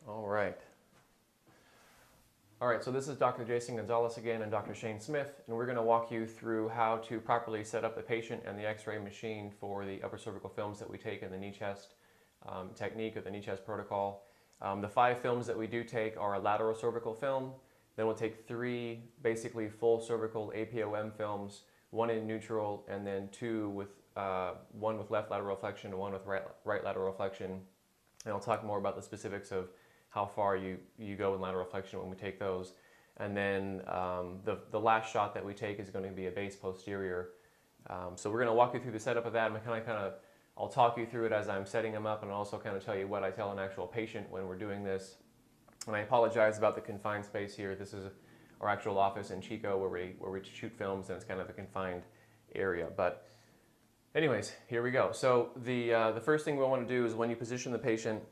All right. All right, so this is Dr. Jason Gonzalez again and Dr. Shane Smith, and we're going to walk you through how to properly set up the patient and the X-ray machine for the upper cervical films that we take in the knee chest technique or the knee chest protocol. The 5 films that we do take are a lateral cervical film, then we'll take 3 basically full cervical APOM films, 1 in neutral, and then 2 with 1 with left lateral flexion and 1 with right lateral flexion. And I'll talk more about the specifics of how far you go in lateral flexion when we take those. And then the last shot that we take is going to be a base posterior. So we're going to walk you through the setup of that. I'll talk you through it as I'm setting them up, and also kind of tell you what I tell an actual patient when we're doing this. And I apologize about the confined space here. This is our actual office in Chico where we shoot films, and it's kind of a confined area. But anyways, here we go. So the first thing we want to do is when you position the patient,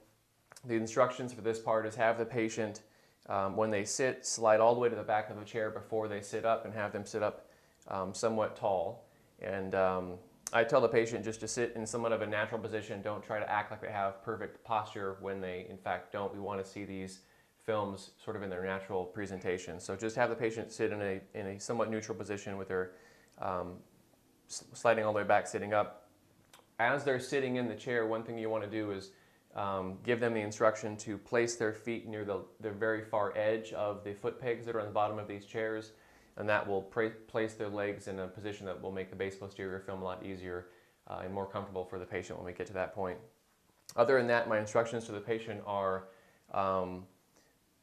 the instructions for this part is have the patient, when they sit, slide all the way to the back of the chair before they sit up, and have them sit up somewhat tall. And I tell the patient just to sit in somewhat of a natural position. Don't try to act like they have perfect posture when they in fact don't. We want to see these films sort of in their natural presentation. So just have the patient sit in a somewhat neutral position with their sliding all the way back, sitting up. As they're sitting in the chair, one thing you want to do is give them the instruction to place their feet near the very far edge of the foot pegs that are on the bottom of these chairs, and that will place their legs in a position that will make the base posterior film a lot easier and more comfortable for the patient when we get to that point. Other than that, my instructions to the patient are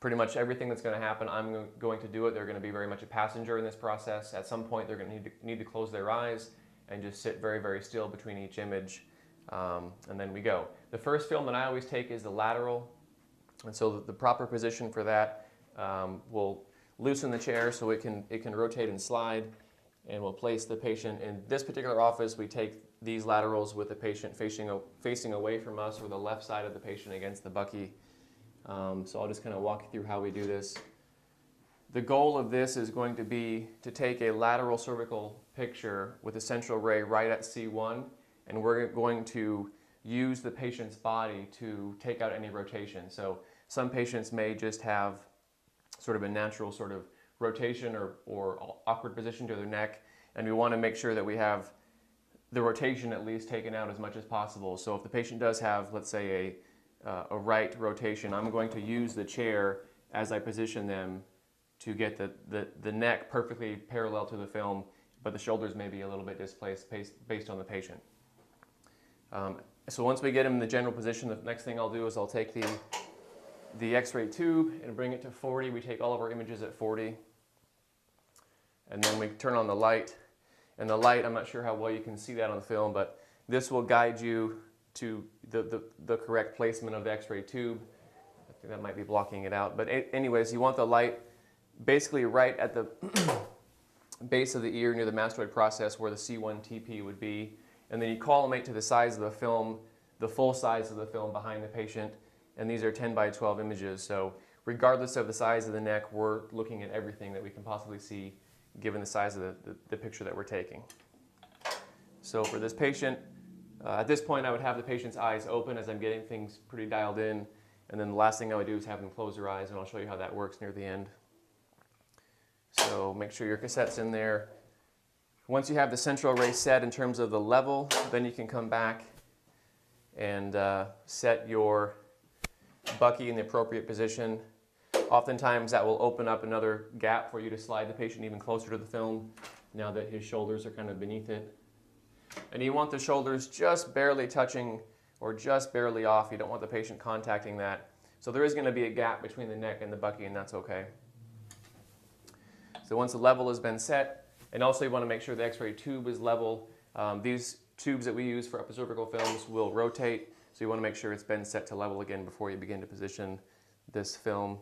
pretty much everything that's going to happen, I'm going to do it. They're going to be very much a passenger in this process. At some point, they're going to need to close their eyes and just sit very, very still between each image, and then we go. The first film that I always take is the lateral, and so the proper position for that, we'll loosen the chair so it can rotate and slide, and we'll place the patient. In this particular office, we take these laterals with the patient facing away from us, or the left side of the patient against the bucky. So I'll just kind of walk you through how we do this. The goal of this is going to be to take a lateral cervical picture with a central ray right at C1, and we're going to use the patient's body to take out any rotation. So some patients may just have sort of a natural sort of rotation or awkward position to their neck, and we want to make sure that we have the rotation at least taken out as much as possible. So if the patient does have, let's say, a right rotation, I'm going to use the chair as I position them to get the neck perfectly parallel to the film, but the shoulders may be a little bit displaced based on the patient. So once we get them in the general position, the next thing I'll do is I'll take the X-ray tube and bring it to 40. We take all of our images at 40. And then we turn on the light. And the light, I'm not sure how well you can see that on the film, but this will guide you to the correct placement of the X-ray tube. I think that might be blocking it out. But anyways, you want the light basically right at the base of the ear near the mastoid process where the C1 TP would be. And then you collimate to the size of the film, the full size of the film behind the patient. And these are 10 by 12 images. So regardless of the size of the neck, we're looking at everything that we can possibly see given the size of the picture that we're taking. So for this patient, at this point, I would have the patient's eyes open as I'm getting things pretty dialed in, and then the last thing I would do is have them close their eyes, and I'll show you how that works near the end. So make sure your cassette's in there. Once you have the central ray set in terms of the level, then you can come back and set your bucky in the appropriate position. Oftentimes that will open up another gap for you to slide the patient even closer to the film now that his shoulders are kind of beneath it. And you want the shoulders just barely touching or just barely off. You don't want the patient contacting that. So there is going to be a gap between the neck and the bucky, and that's okay. So once the level has been set, and also you want to make sure the X-ray tube is level. These tubes that we use for upper cervical films will rotate, so you want to make sure it's been set to level again before you begin to position this film.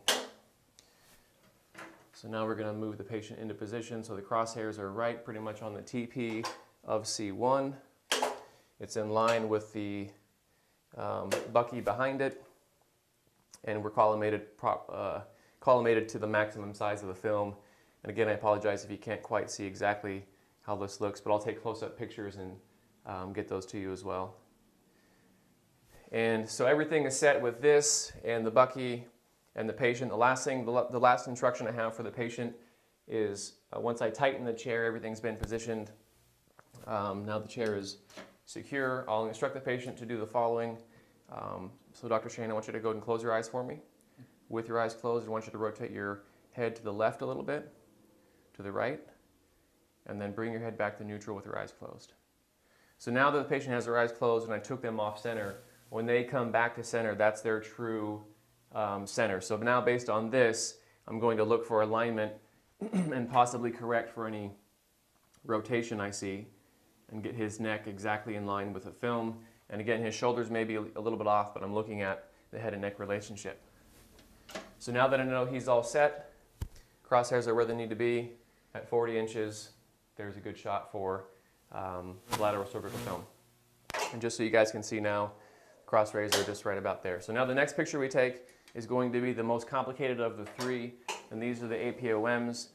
So now we're going to move the patient into position so the crosshairs are right pretty much on the TP of C1. It's in line with the bucky behind it, and we're collimated to the maximum size of the film. And again, I apologize if you can't quite see exactly how this looks, but I'll take close-up pictures and get those to you as well. And so everything is set with this and the bucky. And the patient, the last instruction I have for the patient is once I tighten the chair, everything's been positioned. Now the chair is secure. I'll instruct the patient to do the following. So Dr. Shane, I want you to go ahead and close your eyes for me. With your eyes closed, I want you to rotate your head to the left a little bit, to the right, and then bring your head back to neutral with your eyes closed. So now that the patient has their eyes closed and I took them off center, when they come back to center, that's their true center. So now based on this, I'm going to look for alignment and possibly correct for any rotation I see and get his neck exactly in line with the film. And again, his shoulders may be a little bit off, but I'm looking at the head and neck relationship. So now that I know he's all set, crosshairs are where they need to be. At 40 inches, there's a good shot for lateral cervical film. And just so you guys can see now, crossrays are just right about there. So now the next picture we take is going to be the most complicated of the three, and these are the APOMs.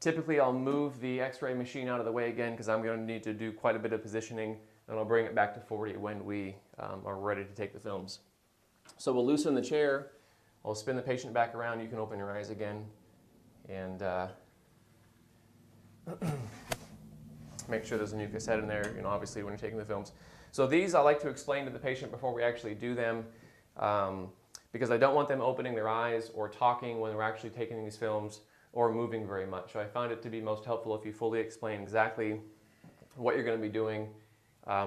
Typically I'll move the X-ray machine out of the way again because I'm going to need to do quite a bit of positioning, and I'll bring it back to 40 when we are ready to take the films. So we'll loosen the chair, I'll spin the patient back around, you can open your eyes again, and make sure there's a nucleus head in there, obviously when you're taking the films. So these I like to explain to the patient before we actually do them, because I don't want them opening their eyes or talking when we're actually taking these films or moving very much. So I find it to be most helpful if you fully explain exactly what you're going to be doing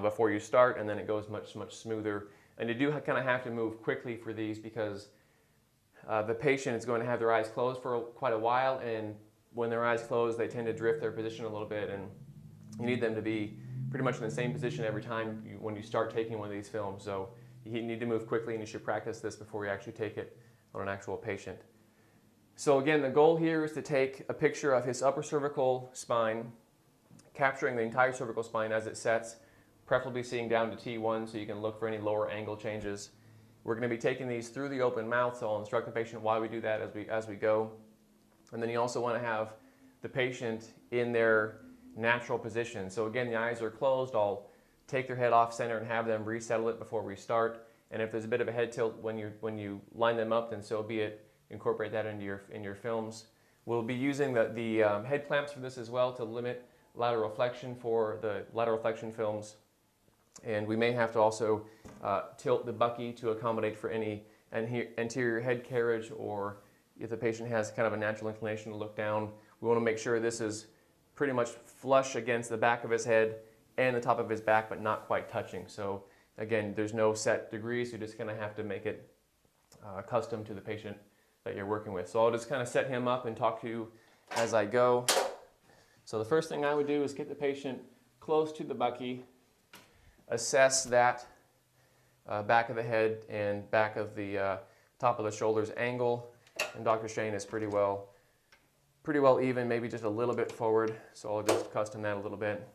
before you start, and then it goes much smoother. And you do kind of have to move quickly for these because the patient is going to have their eyes closed for quite a while, and when their eyes close, they tend to drift their position a little bit, and you need them to be pretty much in the same position every time when you start taking one of these films. So you need to move quickly, and you should practice this before you actually take it on an actual patient. So again, the goal here is to take a picture of his upper cervical spine, capturing the entire cervical spine as it sets, preferably seeing down to T1 so you can look for any lower angle changes. We're going to be taking these through the open mouth, so I'll instruct the patient why we do that as we go. And then you also want to have the patient in their natural position. So again, the eyes are closed. I'll take their head off center and have them resettle it before we start. And if there's a bit of a head tilt when you line them up, then so be it. Incorporate that into your films. We'll be using the head clamps for this as well to limit lateral flexion for the lateral flexion films. And we may have to also tilt the bucky to accommodate for any anterior head carriage, or if the patient has kind of a natural inclination to look down, we want to make sure this is pretty much flush against the back of his head and the top of his back, but not quite touching. So again, there's no set degrees. You're just going to have to make it custom to the patient that you're working with. So I'll just kind of set him up and talk to you as I go. So the first thing I would do is get the patient close to the bucky, assess that back of the head and back of the top of the shoulders angle, and Dr. Shane is pretty well even, maybe just a little bit forward, so I'll just custom that a little bit.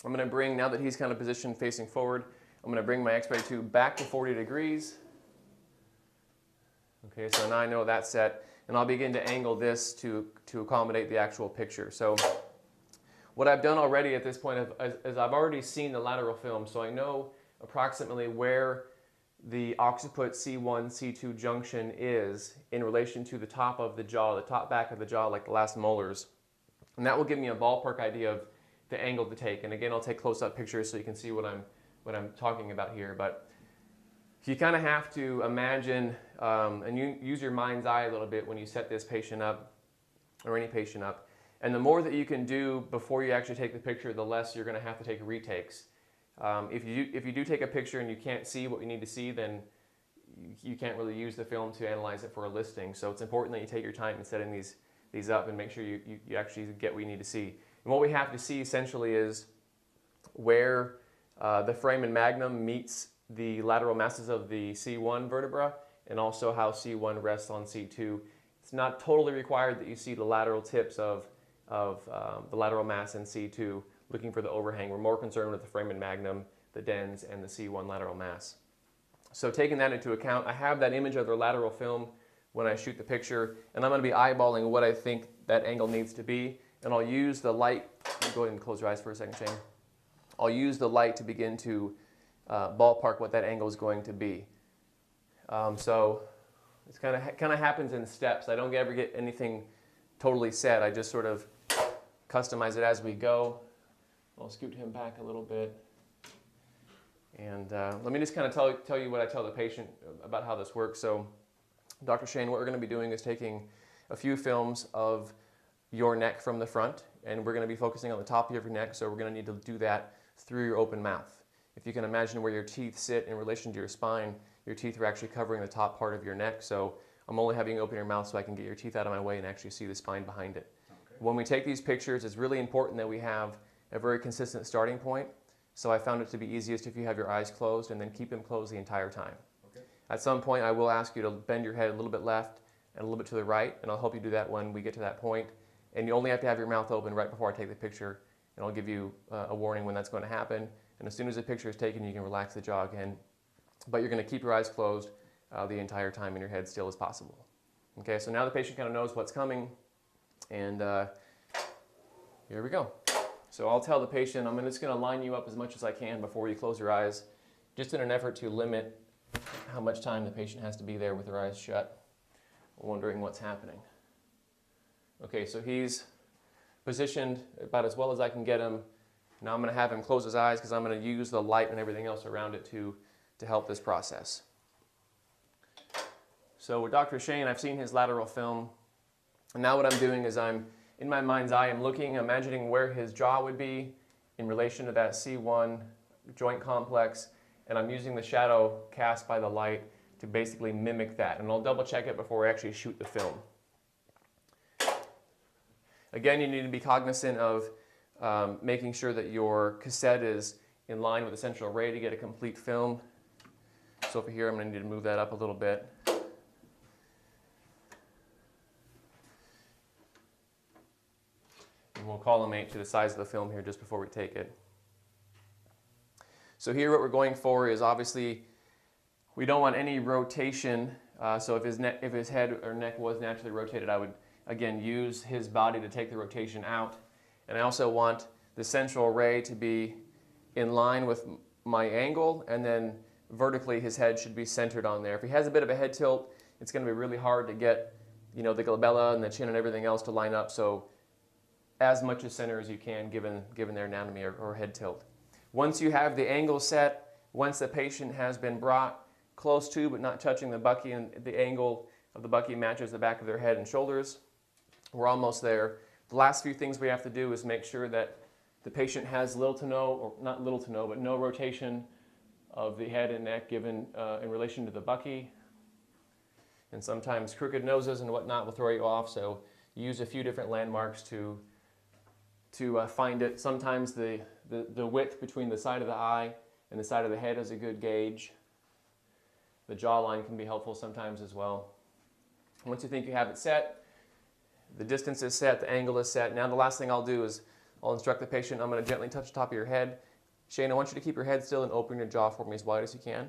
I'm going to bring, now that he's kind of positioned facing forward, I'm going to bring my X-ray tube back to 40 degrees. Okay, so now I know that's set, and I'll begin to angle this to accommodate the actual picture. So what I've done already at this point is I've already seen the lateral film, so I know approximately where the occiput C1, C2 junction is in relation to the top of the jaw, the top back of the jaw, like the last molars. And that will give me a ballpark idea of the angle to take. And again, I'll take close-up pictures so you can see what I'm talking about here. But you kind of have to imagine and you use your mind's eye a little bit when you set this patient up, or any patient up. And the more that you can do before you actually take the picture, the less you're going to have to take retakes. If you do take a picture and you can't see what you need to see, then you can't really use the film to analyze it for a listing. So it's important that you take your time in setting these up and make sure you actually get what you need to see. And what we have to see essentially is where the foramen magnum meets the lateral masses of the C1 vertebra, and also how C1 rests on C2. It's not totally required that you see the lateral tips of the lateral mass in C2 looking for the overhang. We're more concerned with the foramen magnum, the dens, and the C1 lateral mass. So taking that into account, I have that image of their lateral film when I shoot the picture, and I'm going to be eyeballing what I think that angle needs to be, and I'll use the light. Go ahead and close your eyes for a second, Shane. I'll use the light to begin to ballpark what that angle is going to be. So It's kind of happens in steps. I don't ever get anything totally set. I just sort of customize it as we go. I'll scoot him back a little bit. And let me just kind of tell you what I tell the patient about how this works. So Dr. Shane, what we're going to be doing is taking a few films of your neck from the front, and we're going to be focusing on the top of your neck, so we're going to need to do that through your open mouth. If you can imagine where your teeth sit in relation to your spine, your teeth are actually covering the top part of your neck, so I'm only having you open your mouth so I can get your teeth out of my way and actually see the spine behind it. Okay. When we take these pictures, it's really important that we have a very consistent starting point, so I found it to be easiest if you have your eyes closed and then keep them closed the entire time. Okay. At some point, I will ask you to bend your head a little bit left and a little bit to the right, and I'll help you do that when we get to that point. And you only have to have your mouth open right before I take the picture, and I'll give you a warning when that's going to happen. And as soon as the picture is taken, you can relax the jaw again. But you're going to keep your eyes closed the entire time and your head still as possible. Okay, so now the patient kind of knows what's coming, and here we go. So I'll tell the patient, I'm just going to line you up as much as I can before you close your eyes, just in an effort to limit how much time the patient has to be there with their eyes shut, wondering what's happening. Okay, so he's positioned about as well as I can get him. Now I'm going to have him close his eyes because I'm going to use the light and everything else around it to help this process. So with Dr. Shane, I've seen his lateral film, and now what I'm doing is in my mind's eye, I'm looking, imagining where his jaw would be in relation to that C1 joint complex, and I'm using the shadow cast by the light to basically mimic that, and I'll double check it before I actually shoot the film. Again, you need to be cognizant of making sure that your cassette is in line with the central array to get a complete film. So over here, I'm going to need to move that up a little bit. And we'll collimate to the size of the film here just before we take it. So here what we're going for is obviously we don't want any rotation. So if his head or neck was naturally rotated, I would again use his body to take the rotation out. And I also want the central array to be in line with my angle, and then vertically his head should be centered on there. If he has a bit of a head tilt, it's going to be really hard to get, you know, the glabella and the chin and everything else to line up. So as much as center as you can given their anatomy or head tilt. Once you have the angle set, once the patient has been brought close to but not touching the bucky and the angle of the bucky matches the back of their head and shoulders, we're almost there. The last few things we have to do is make sure that the patient has little to no, or not little to no, but no rotation of the head and neck given in relation to the bucky. And sometimes crooked noses and whatnot will throw you off, so use a few different landmarks to find it. Sometimes the width between the side of the eye and the side of the head is a good gauge. The jawline can be helpful sometimes as well. Once you think you have it set, the distance is set, the angle is set. Now the last thing I'll do is I'll instruct the patient, I'm going to gently touch the top of your head. Shane, I want you to keep your head still and open your jaw for me as wide as you can.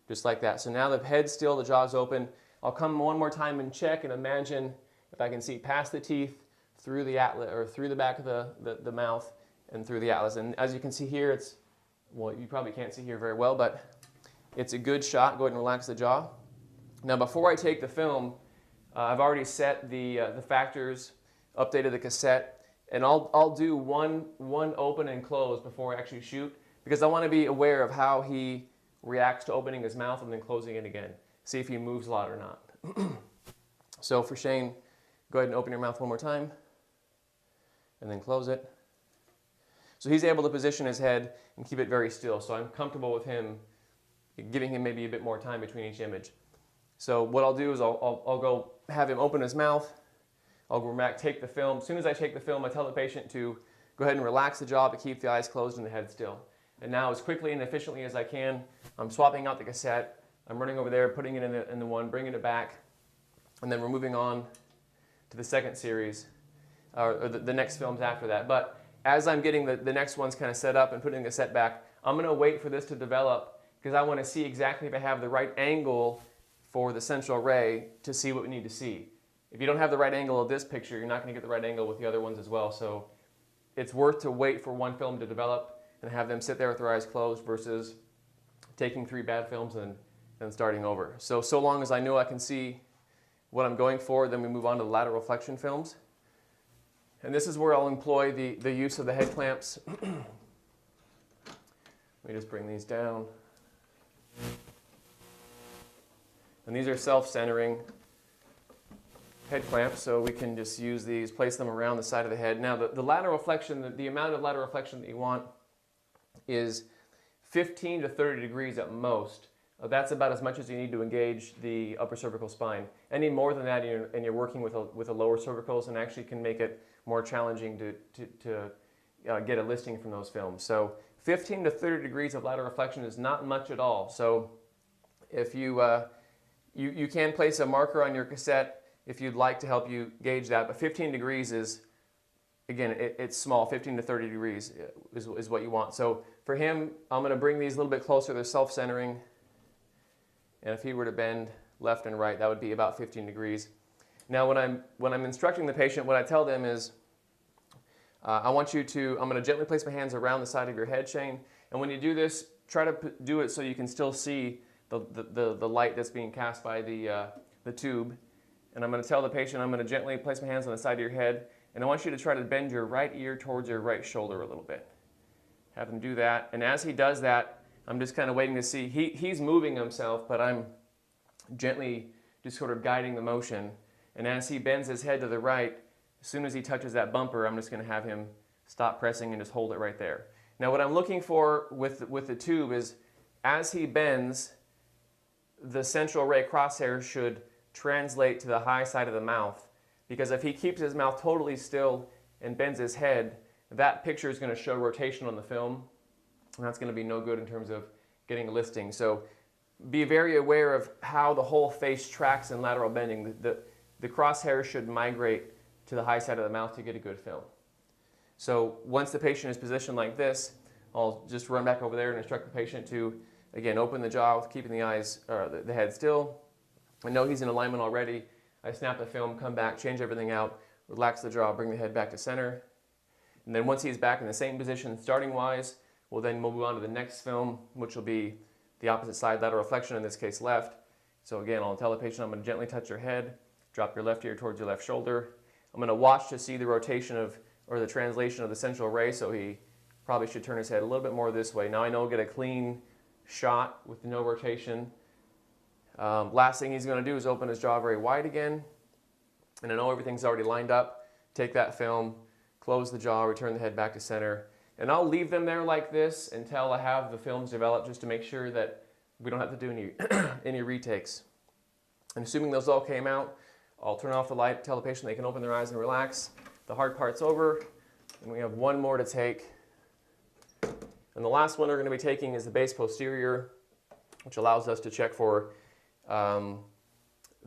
Just like that. So now the head's still, the jaw's open. I'll come one more time and check and imagine if I can see past the teeth, through the atlas, or through the back of the mouth and through the atlas. And as you can see here, it's, well, you probably can't see here very well, but it's a good shot. Go ahead and relax the jaw. Now before I take the film, I've already set the factors, updated the cassette, and I'll do one open and close before I actually shoot, because I want to be aware of how he reacts to opening his mouth and then closing it again. See if he moves a lot or not. So for Shane, go ahead and open your mouth one more time, and then close it. So he's able to position his head and keep it very still, so I'm comfortable with him, giving him maybe a bit more time between each image. So what I'll do is I'll go have him open his mouth. I'll go back, take the film. As soon as I take the film, I tell the patient to go ahead and relax the jaw, but keep the eyes closed and the head still. And now as quickly and efficiently as I can, I'm swapping out the cassette. I'm running over there, putting it in the one, bringing it back, and then we're moving on to the second series, or the next films after that. But as I'm getting the next ones kind of set up and putting the cassette back, I'm going to wait for this to develop because I want to see exactly if I have the right angle for the central array to see what we need to see. If you don't have the right angle of this picture, you're not going to get the right angle with the other ones as well. So it's worth to wait for one film to develop and have them sit there with their eyes closed versus taking 3 bad films and starting over. So long as I know I can see what I'm going for. Then we move on to the lateral flexion films. And this is where I'll employ the use of the head clamps. Let me just bring these down. And these are self-centering head clamps, so we can just use these, place them around the side of the head. Now the lateral flexion, the amount of lateral flexion that you want is 15 to 30 degrees at most. That's about as much as you need to engage the upper cervical spine. Any more than that, and you're working with a lower cervicals, and actually can make it more challenging to get a listing from those films. So 15 to 30 degrees of lateral flexion is not much at all. So if you can place a marker on your cassette if you'd like to help you gauge that, but 15 degrees is, again, it's small. 15 to 30 degrees is what you want. So for him, I'm going to bring these a little bit closer. They're self-centering. And if he were to bend left and right, that would be about 15 degrees. Now when I'm instructing the patient, what I tell them is, I'm going to gently place my hands around the side of your head, Shane. And when you do this, try to do it so you can still see the light that's being cast by the tube. And I'm going to tell the patient, I'm going to gently place my hands on the side of your head, and I want you to try to bend your right ear towards your right shoulder a little bit. Have him do that. And as he does that, I'm just kind of waiting to see. He's moving himself, but I'm gently just sort of guiding the motion. And as he bends his head to the right, as soon as he touches that bumper, I'm just going to have him stop pressing and just hold it right there. Now what I'm looking for with the tube is, as he bends, the central ray crosshair should translate to the high side of the mouth, because if he keeps his mouth totally still and bends his head, that picture is going to show rotation on the film, and that's going to be no good in terms of getting a listing. So be very aware of how the whole face tracks in lateral bending. The crosshair should migrate to the high side of the mouth to get a good film. So once the patient is positioned like this, I'll just run back over there and instruct the patient to, again, open the jaw with keeping the eyes, the head still. I know he's in alignment already. I snap the film, come back, change everything out, relax the jaw, bring the head back to center. And then once he's back in the same position starting wise, we'll then move on to the next film, which will be the opposite side, lateral flexion, in this case left. So again, I'll tell the patient, I'm going to gently touch your head, drop your left ear towards your left shoulder. I'm going to watch to see the rotation or the translation of the central ray, so he probably should turn his head a little bit more this way. Now I know I'll get a clean shot with no rotation. Last thing he's going to do is open his jaw very wide again. And I know everything's already lined up. Take that film, close the jaw, return the head back to center. And I'll leave them there like this until I have the films developed, just to make sure that we don't have to do any retakes. And assuming those all came out, I'll turn off the light, tell the patient they can open their eyes and relax. The hard part's over, and we have one more to take. And the last one we're going to be taking is the base posterior, which allows us to check for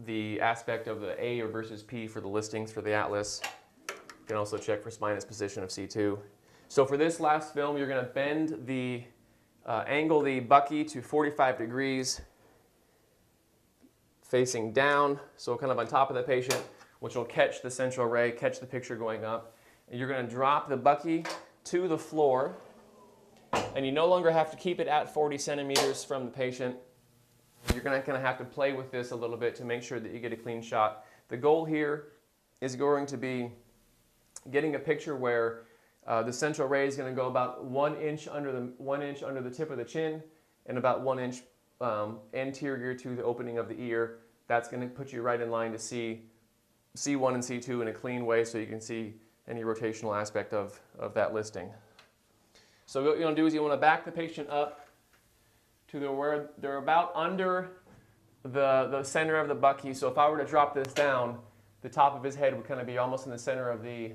the aspect of the A or versus P for the listings for the atlas. You can also check for spinous position of C2. So for this last film, you're going to bend the angle the bucky to 45 degrees facing down, so kind of on top of the patient, which will catch the central ray, catch the picture going up. And you're going to drop the bucky to the floor, and you no longer have to keep it at 40 centimeters from the patient. You're going to have to play with this a little bit to make sure that you get a clean shot. The goal here is going to be getting a picture where the central ray is going to go about 1 inch under the tip of the chin, and about 1 inch anterior to the opening of the ear. That's going to put you right in line to see C1 and C2 in a clean way, so you can see any rotational aspect of that listing. So what you want to do is you want to back the patient up to where they're about under the center of the bucky. So if I were to drop this down, the top of his head would kind of be almost in the center of the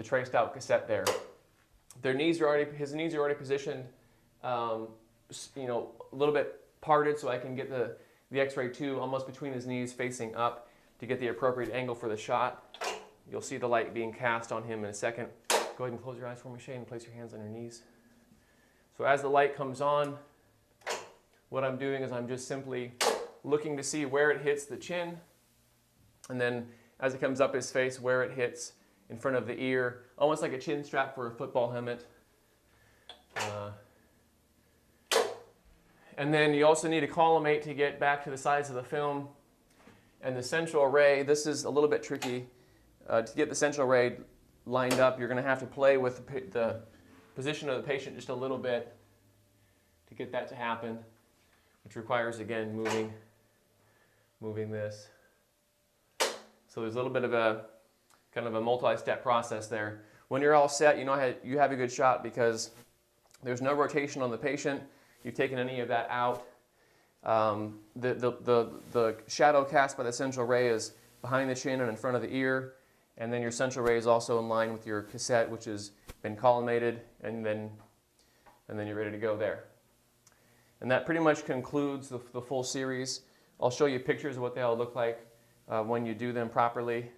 traced out cassette there. His knees are already positioned, a little bit parted, so I can get the X-ray tube almost between his knees facing up to get the appropriate angle for the shot. You'll see the light being cast on him in a second. Go ahead and close your eyes for me, Shane, and place your hands on your knees. So as the light comes on, what I'm doing is I'm just simply looking to see where it hits the chin, and then as it comes up his face, where it hits in front of the ear, almost like a chin strap for a football helmet. And then you also need a collimate to get back to the size of the film. And the central ray, this is a little bit tricky. To get the central ray lined up, you're going to have to play with the position of the patient just a little bit to get that to happen, which requires, again, moving this. So there's a little bit of a kind of a multi-step process there. When you're all set, you know you have a good shot because there's no rotation on the patient. You've taken any of that out. The shadow cast by the central ray is behind the chin and in front of the ear, and then your central ray is also in line with your cassette, which has been collimated, and then you're ready to go there. And that pretty much concludes the full series. I'll show you pictures of what they all look like when you do them properly.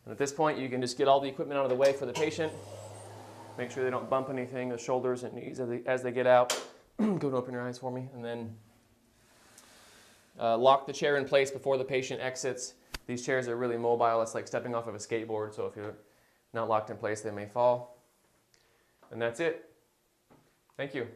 And at this point, you can just get all the equipment out of the way for the patient. Make sure they don't bump anything, the shoulders and knees as they get out. Go and open your eyes for me. And then lock the chair in place before the patient exits. These chairs are really mobile. It's like stepping off of a skateboard, so if you're not locked in place, they may fall. And that's it. Thank you.